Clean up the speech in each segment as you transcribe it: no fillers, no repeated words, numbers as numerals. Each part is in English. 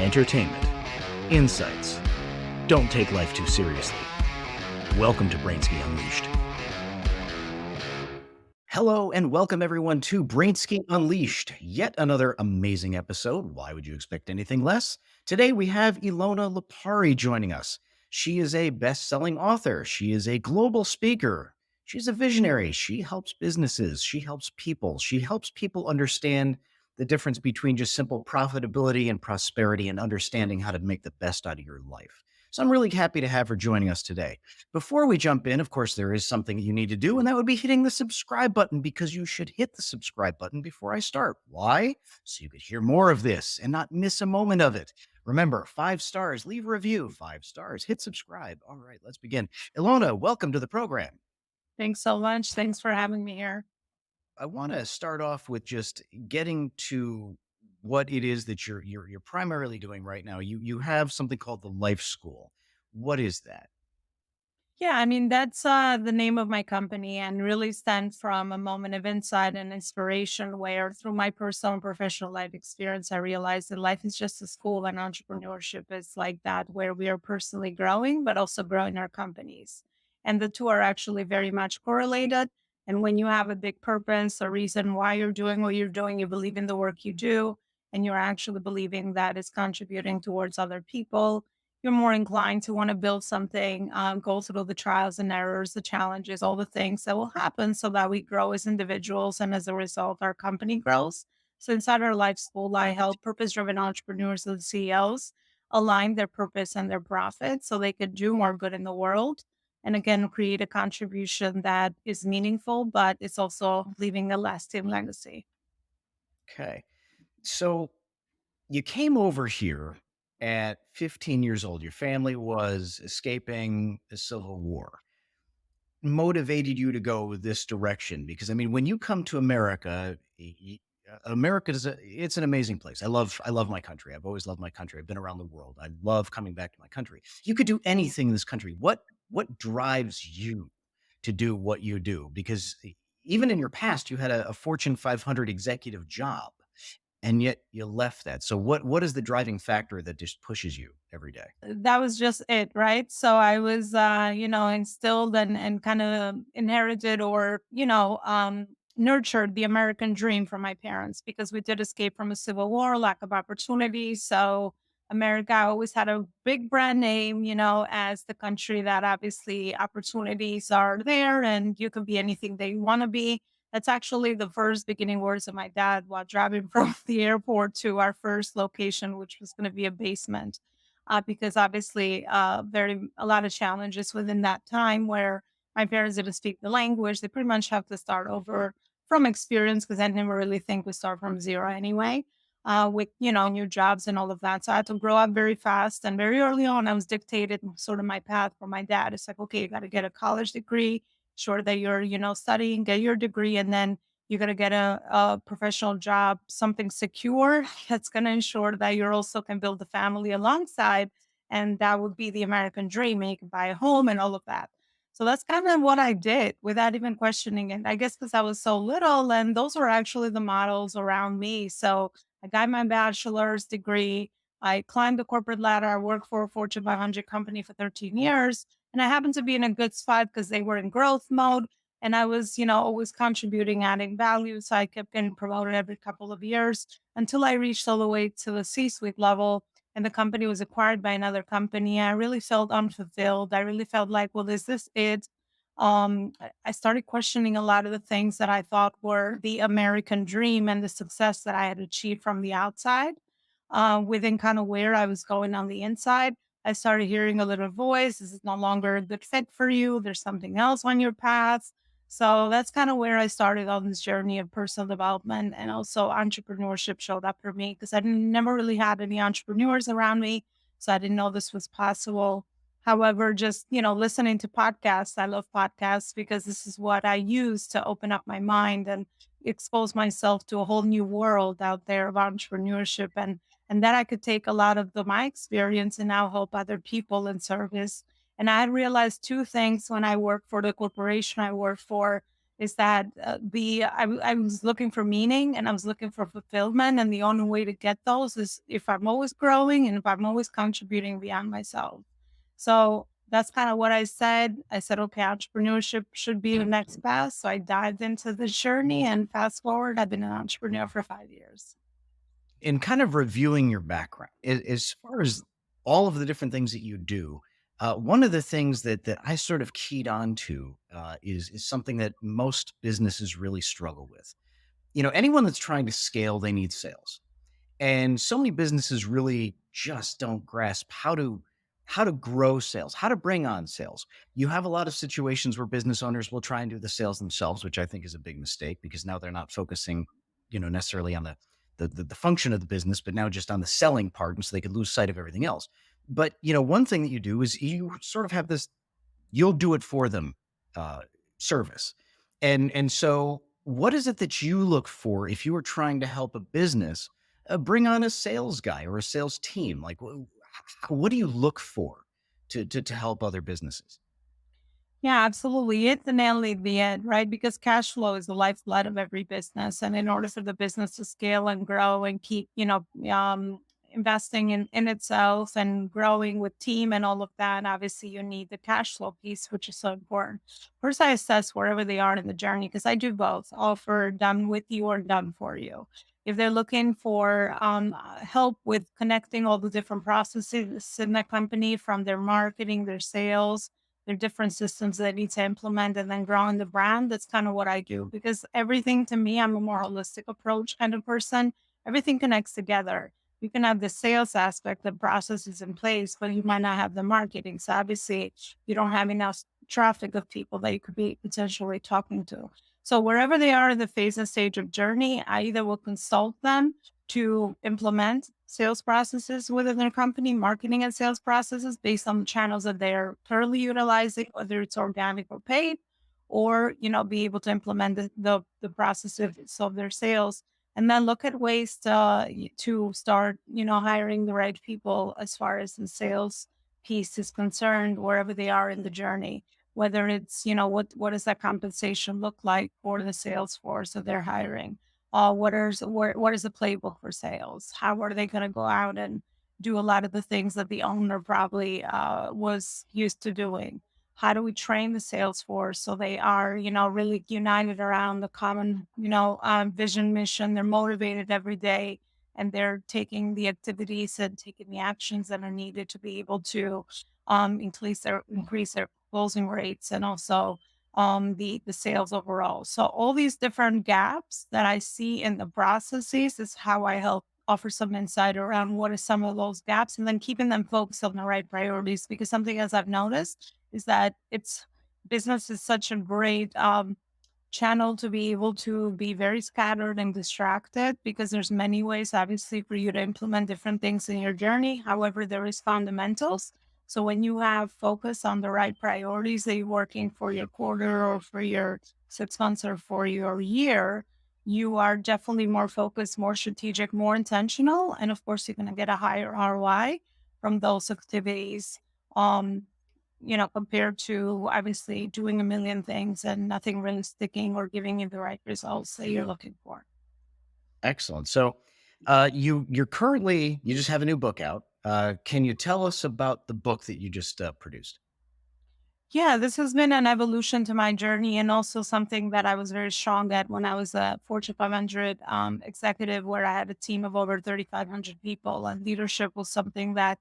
entertainment, insights. Don't take life too seriously. Welcome to Brainscape Unleashed. Hello and welcome everyone to Brainscape Unleashed, yet another amazing episode. Why would you expect anything less? Today we have Elona Lopari joining us. She is a best-selling author. She is a global speaker. She's a visionary. She helps businesses. She helps people. She helps people understand the difference between just simple profitability and prosperity and understanding how to make the best out of your life. So I'm really happy to have her joining us today. Before we jump in, of course, there is something you need to do, and that would be hitting the subscribe button, because you should hit the subscribe button before I start. Why? So you could hear more of this and not miss a moment of it. Remember, 5 stars, leave a review, 5 stars, hit subscribe. All right, let's begin. Ilona, welcome to the program. Thanks so much. Thanks for having me here. I want to start off with just getting to what it is that you're primarily doing right now. You have something called the Life School. What is that? Yeah, that's the name of my company and really stemmed from a moment of insight and inspiration where through my personal and professional life experience, I realized that life is just a school and entrepreneurship is like that, where we are personally growing, but also growing our companies. And the two are actually very much correlated. And when you have a big purpose, a reason why you're doing what you're doing, you believe in the work you do, and you're actually believing that it's contributing towards other people, you're more inclined to want to build something, go through the trials and errors, the challenges, all the things that will happen so that we grow as individuals. And as a result, our company grows. So inside our life school, I help purpose driven entrepreneurs and CEOs align their purpose and their profit so they could do more good in the world. And again, create a contribution that is meaningful, but it's also leaving a lasting legacy. Okay. So you came over here at 15 years old. Your family was escaping a civil war. Motivated you to go this direction? Because I mean, when you come to America, America is it's an amazing place. I love my country. I've always loved my country. I've been around the world. I love coming back to my country. You could do anything in this country. What drives you to do what you do? Because even in your past, you had a Fortune 500 executive job, and yet you left that. So what is the driving factor that just pushes you every day? That was just it, right? So I was, instilled and kind of inherited or, nurtured the American dream from my parents because we did escape from a civil war, lack of opportunity. So America always had a big brand name, as the country that obviously opportunities are there and you can be anything that you want to be. That's actually the first beginning words of my dad while driving from the airport to our first location, which was going to be a basement, because obviously very a lot of challenges within that time where my parents didn't speak the language. They pretty much have to start over from experience because I never really think we start from zero anyway. With new jobs and all of that, so I had to grow up very fast and very early on. I was dictated sort of my path from my dad. It's like, okay, you got to get a college degree, sure that you're studying, get your degree, and then you got to get a professional job, something secure that's going to ensure that you also can build a family alongside. And that would be the American dream. And you can buy a home and all of that. So that's kind of what I did without even questioning it. I guess because I was so little, and those were actually the models around me. So I got my bachelor's degree. I climbed the corporate ladder. I worked for a Fortune 500 company for 13 years. And I happened to be in a good spot because they were in growth mode and I was, always contributing, adding value. So I kept getting promoted every couple of years until I reached all the way to the C suite level. And the company was acquired by another company. I really felt unfulfilled. I really felt like, well, is this it? I started questioning a lot of the things that I thought were the American dream and the success that I had achieved from the outside, within kind of where I was going on the inside. I started hearing a little voice. This is no longer a good fit for you. There's something else on your path. So that's kind of where I started on this journey of personal development, and also entrepreneurship showed up for me because I never really had any entrepreneurs around me. So I didn't know this was possible. However, just, listening to podcasts, I love podcasts because this is what I use to open up my mind and expose myself to a whole new world out there of entrepreneurship, and that I could take a lot of my experience and now help other people in service. And I had realized two things when I worked for the corporation I worked for is that I was looking for meaning and I was looking for fulfillment, and the only way to get those is if I'm always growing and if I'm always contributing beyond myself. So that's kind of what I said. I said, okay, entrepreneurship should be the next path. So I dived into the journey, and fast forward, I've been an entrepreneur for 5 years. In kind of reviewing your background, as far as all of the different things that you do, one of the things that I sort of keyed on to is something that most businesses really struggle with. You know, anyone that's trying to scale, they need sales. And so many businesses really just don't grasp how to grow sales, how to bring on sales. You have a lot of situations where business owners will try and do the sales themselves, which I think is a big mistake because now they're not focusing, necessarily on the function of the business, but now just on the selling part, and so they could lose sight of everything else. But one thing that you do is you sort of have this you'll do it for them uh, service. And so what is it that you look for if you are trying to help a business bring on a sales guy or a sales team? Like, what do you look for to help other businesses? Yeah, absolutely. It's the nail in the end, right? Because cash flow is the lifeblood of every business. And in order for the business to scale and grow and keep, investing in itself and growing with team and all of that, obviously you need the cash flow piece, which is so important. First, I assess wherever they are in the journey because I do both offer done with you or done for you. If they're looking for help with connecting all the different processes in the company from their marketing, their sales, there are different systems that need to implement and then growing the brand. That's kind of what I do because everything to me, I'm a more holistic approach kind of person. Everything connects together. You can have the sales aspect, the process is in place, but you might not have the marketing. So obviously, you don't have enough traffic of people that you could be potentially talking to. So wherever they are in the phase and stage of journey, I either will consult them to implement sales processes within their company, marketing and sales processes based on the channels that they're currently utilizing, whether it's organic or paid, or be able to implement the processes of their sales, and then look at ways to start hiring the right people as far as the sales piece is concerned, wherever they are in the journey. Whether it's what does that compensation look like for the sales force that they're hiring, what is the playbook for sales? How are they going to go out and do a lot of the things that the owner probably was used to doing? How do we train the sales force so they are, really united around the common, vision, mission? They're motivated every day and they're taking the activities and taking the actions that are needed to be able to increase their closing rates and also the sales overall. So all these different gaps that I see in the processes is how I help offer some insight around what are some of those gaps and then keeping them focused on the right priorities. Because something else I've noticed is that it's business is such a great channel to be able to be very scattered and distracted because there's many ways obviously for you to implement different things in your journey. However, there is fundamentals. So when you have focus on the right priorities that you're working for your quarter or for your 6 months or for your year, you are definitely more focused, more strategic, more intentional, and of course you're going to get a higher ROI from those activities. um compared to obviously doing a million things and nothing really sticking or giving you the right results that you're looking for. Excellent. So, you just have a new book out. Can you tell us about the book that you just produced? Yeah, this has been an evolution to my journey and also something that I was very strong at when I was a Fortune 500 executive, where I had a team of over 3,500 people. And leadership was something that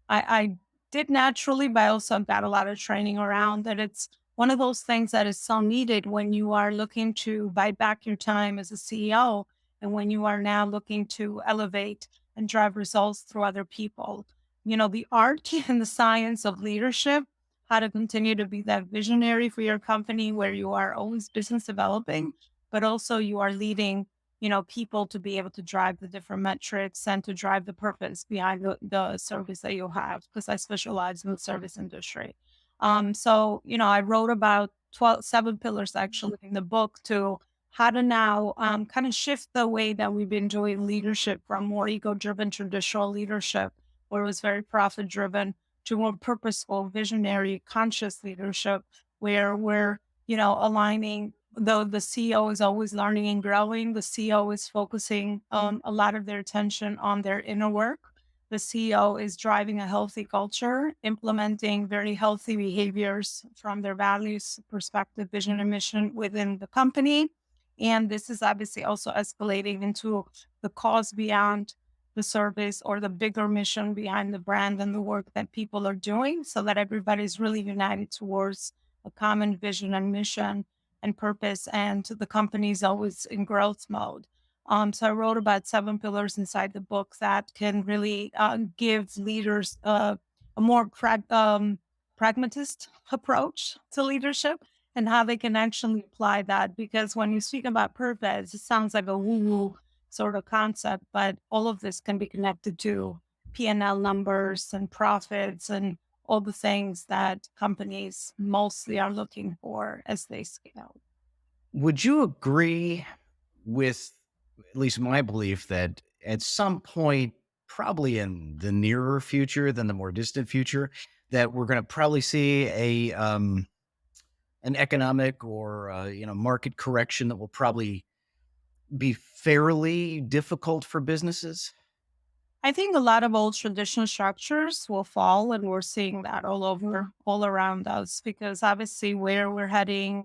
I did naturally, but I also got a lot of training around that. It's one of those things that is so needed when you are looking to buy back your time as a CEO and when you are now looking to elevate and drive results through other people. The art and the science of leadership, how to continue to be that visionary for your company where you are always business developing, but also you are leading people to be able to drive the different metrics and to drive the purpose behind the service that you have, because I specialize in the service industry. So, I wrote about 7 pillars actually in the book to how to now kind of shift the way that we've been doing leadership from more ego driven traditional leadership, where it was very profit driven, to more purposeful, visionary, conscious leadership, where we're, aligning though the CEO is always learning and growing, the CEO is focusing a lot of their attention on their inner work. The CEO is driving a healthy culture, implementing very healthy behaviors from their values, perspective, vision, and mission within the company. And this is obviously also escalating into the cause beyond the service or the bigger mission behind the brand and the work that people are doing so that everybody's really united towards a common vision and mission and purpose, and the company is always in growth mode. So I wrote about 7 pillars inside the book that can really give leaders a more pragmatist approach to leadership and how they can actually apply that. Because when you speak about purpose, it sounds like a woo-woo sort of concept, but all of this can be connected to P&L numbers and profits and all the things that companies mostly are looking for as they scale. Would you agree with at least my belief that at some point, probably in the nearer future than the more distant future, that we're going to probably see an economic or market correction that will probably be fairly difficult for businesses? I think a lot of old traditional structures will fall, and we're seeing that all over, all around us, because obviously where we're heading,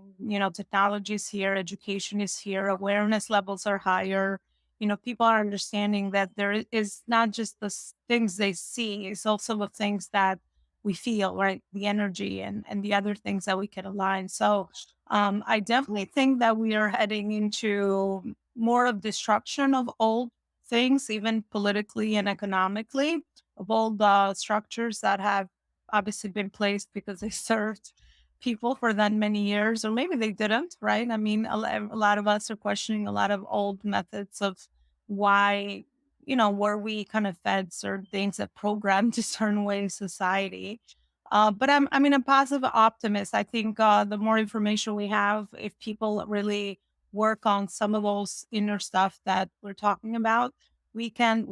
technology is here, education is here, awareness levels are higher. People are understanding that is not just the things they see, it's also the things that we feel, right? The energy and the other things that we can align. So I definitely think that we are heading into more of destruction of old things, even politically and economically, of all the structures that have obviously been placed because they served people for that many years, or maybe they didn't, right? I mean, a lot of us are questioning a lot of old methods of why, were we kind of fed certain things that programmed a certain way in society. But I'm a positive optimist. I think the more information we have, if people really work on some of those inner stuff that we're talking about, we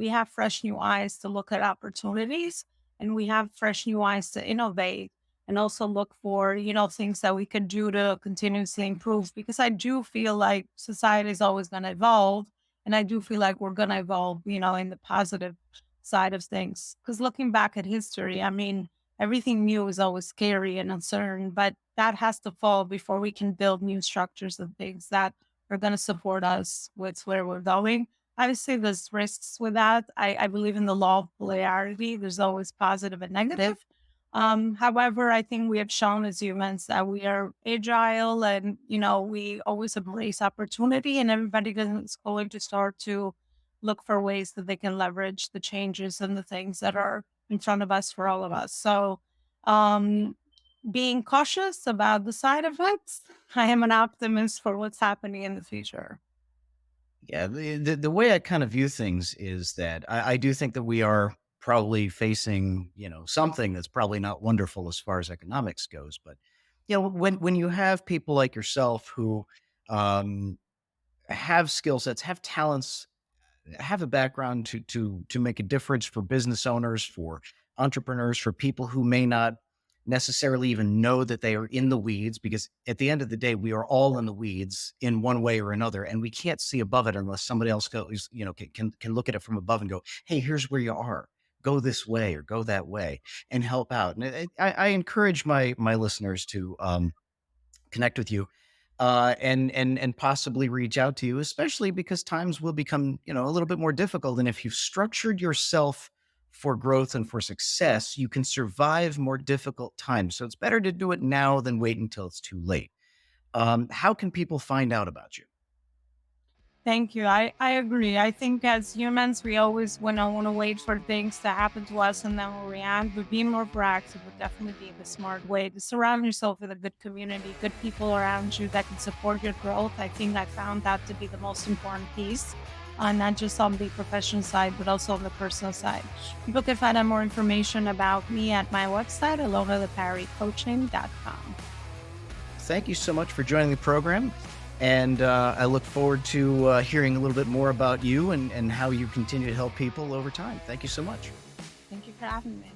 have fresh new eyes to look at opportunities, and we have fresh new eyes to innovate and also look for, things that we could do to continuously improve. Because I do feel like society is always going to evolve. And I do feel like we're going to evolve, in the positive side of things. Because looking back at history, I mean, everything new is always scary and uncertain, but that has to fall before we can build new structures and things that are going to support us with where we're going. Obviously, there's risks with that. I believe in the law of polarity. There's always positive and negative. However, I think we have shown as humans that we are agile and, we always embrace opportunity, and everybody is going to start to look for ways that they can leverage the changes and the things that are in front of us for all of us. So, um, being cautious about the side effects, I am an optimist for what's happening in the future. Yeah, the way I kind of view things is that I do think that we are probably facing, something that's probably not wonderful as far as economics goes. But when you have people like yourself who um, have skill sets, have talents, have a background to make a difference for business owners, for entrepreneurs, for people who may not necessarily even know that they are in the weeds, because at the end of the day, we are all in the weeds in one way or another, and we can't see above it unless somebody else goes, can look at it from above and go, "Hey, here's where you are. Go this way or go that way," and help out. And I encourage my listeners to connect with you, and possibly reach out to you, especially because times will become, a little bit more difficult. And if you've structured yourself for growth and for success, you can survive more difficult times. So it's better to do it now than wait until it's too late. How can people find out about you? Thank you. I agree. I think as humans, we always want to wait for things to happen to us and then we'll react. But being more proactive would definitely be the smart way to surround yourself with a good community, good people around you that can support your growth. I think I found that to be the most important piece, not just on the professional side, but also on the personal side. People can find out more information about me at my website, alonaloparicoaching.com. Thank you so much for joining the program. And I look forward to hearing a little bit more about you and how you continue to help people over time. Thank you so much. Thank you for having me.